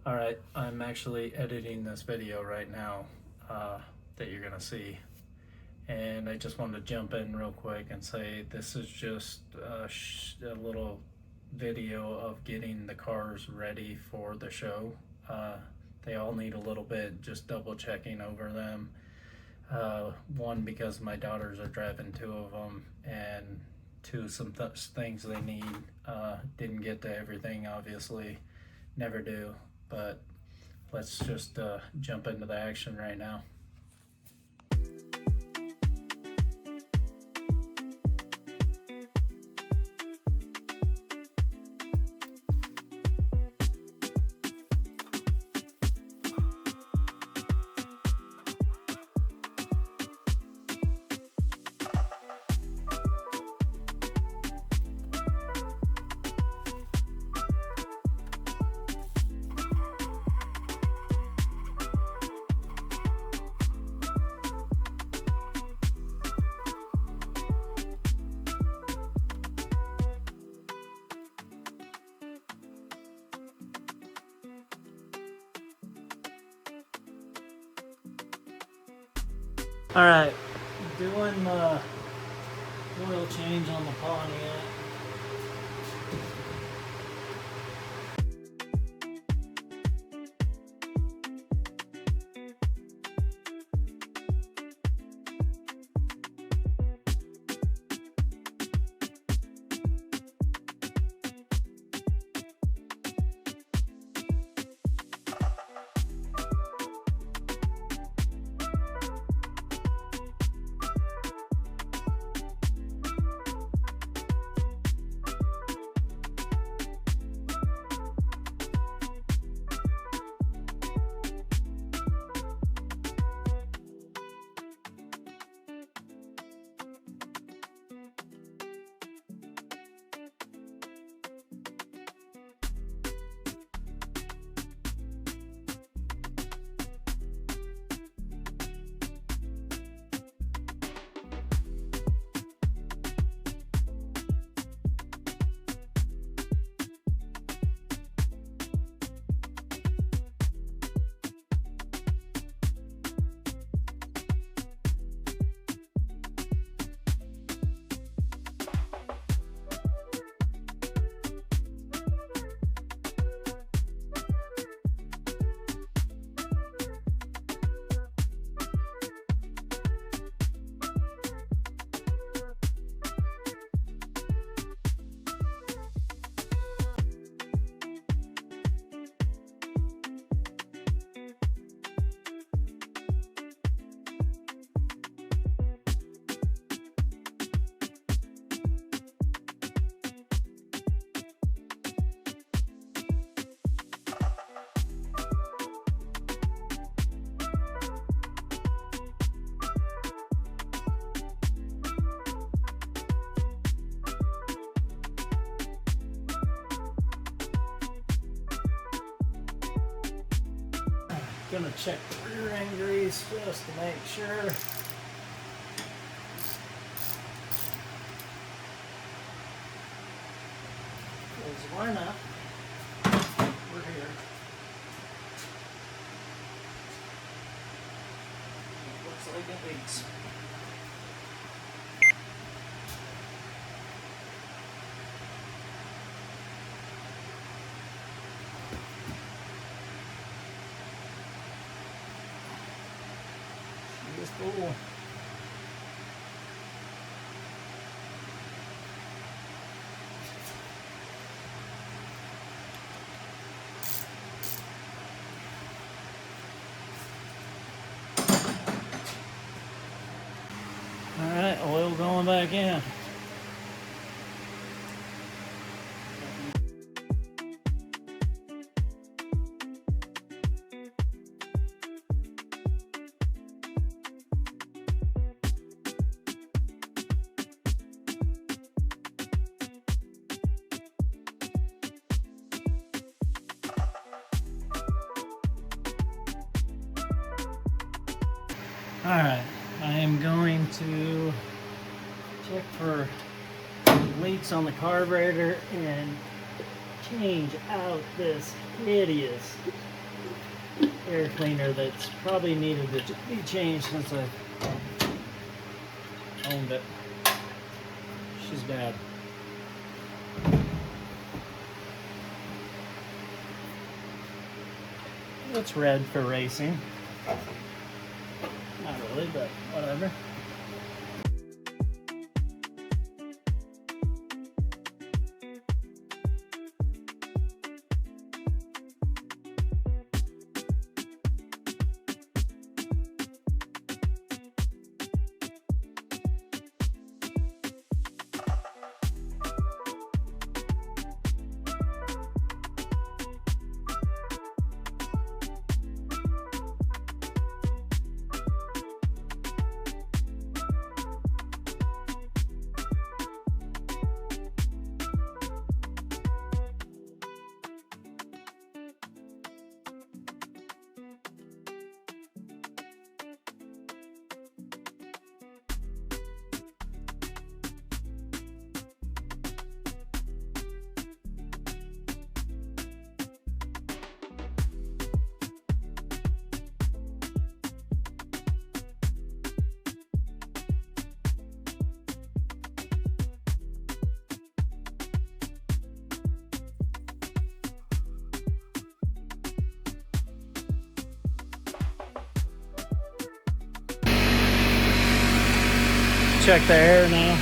Alright, I'm actually editing this video right now that you're gonna see, and I just wanted to jump in real quick and say this is just a little video of getting the cars ready for the show. They all need a little bit just double checking over them. One, because my daughters are driving two of them, and two, some things they need. Didn't get to everything, obviously, never do, but let's just jump into the action right now. Alright, doing the oil change on the Pontiac. Gonna check the rear end grease just to make sure. Because why not? We're here. It looks like it leaks. Cool. All right, oil going back in. Alright, I am going to check for leaks on the carburetor and change out this hideous air cleaner that's probably needed to be changed since I owned it. She's bad. It's red for racing. Not really, but whatever. Check the air now.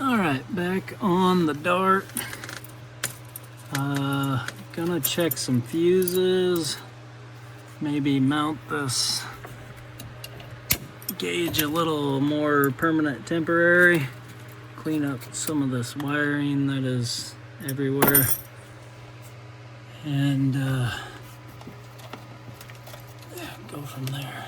All right, back on the dart. Gonna check some fuses, maybe mount this gauge a little more permanent temporary, clean up some of this wiring that is everywhere, and go from there.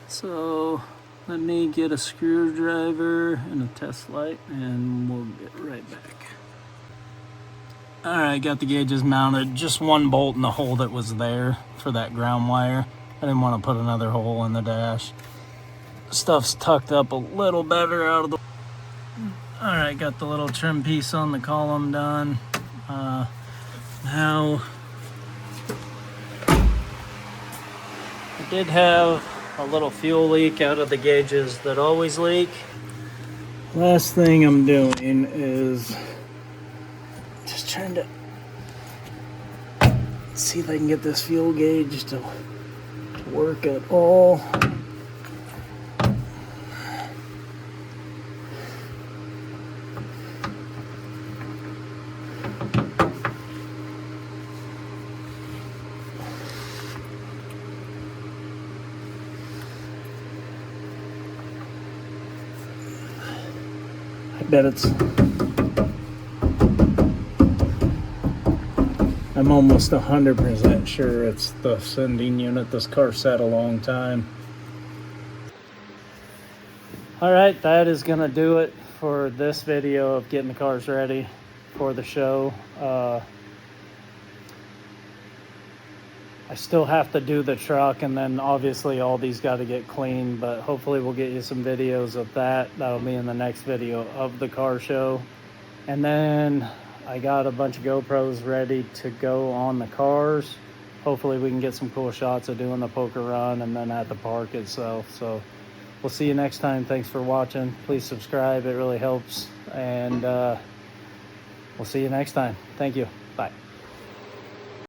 So let me get a screwdriver and a test light and we'll get right back. All right, got the gauges mounted. Just one bolt in the hole that was there for that ground wire. I didn't want to put another hole in the dash. Stuff's tucked up a little better out of the... All right, got the little trim piece on the column done. Now, I did have a little fuel leak out of the gauges that always leak. Last thing I'm doing is just trying to see if I can get this fuel gauge to work at all. I bet I'm almost 100% sure it's the sending unit. This car sat a long time. All right, that is gonna do it for this video of getting the cars ready for the show. I still have to do the truck, and then obviously all these got to get cleaned, but hopefully we'll get you some videos of that. That'll be in the next video of the car show. And then I got a bunch of GoPros ready to go on the cars. Hopefully we can get some cool shots of doing the poker run and then at the park itself. So we'll see you next time. Thanks for watching. Please subscribe, it really helps. And We'll see you next time. Thank you. Bye.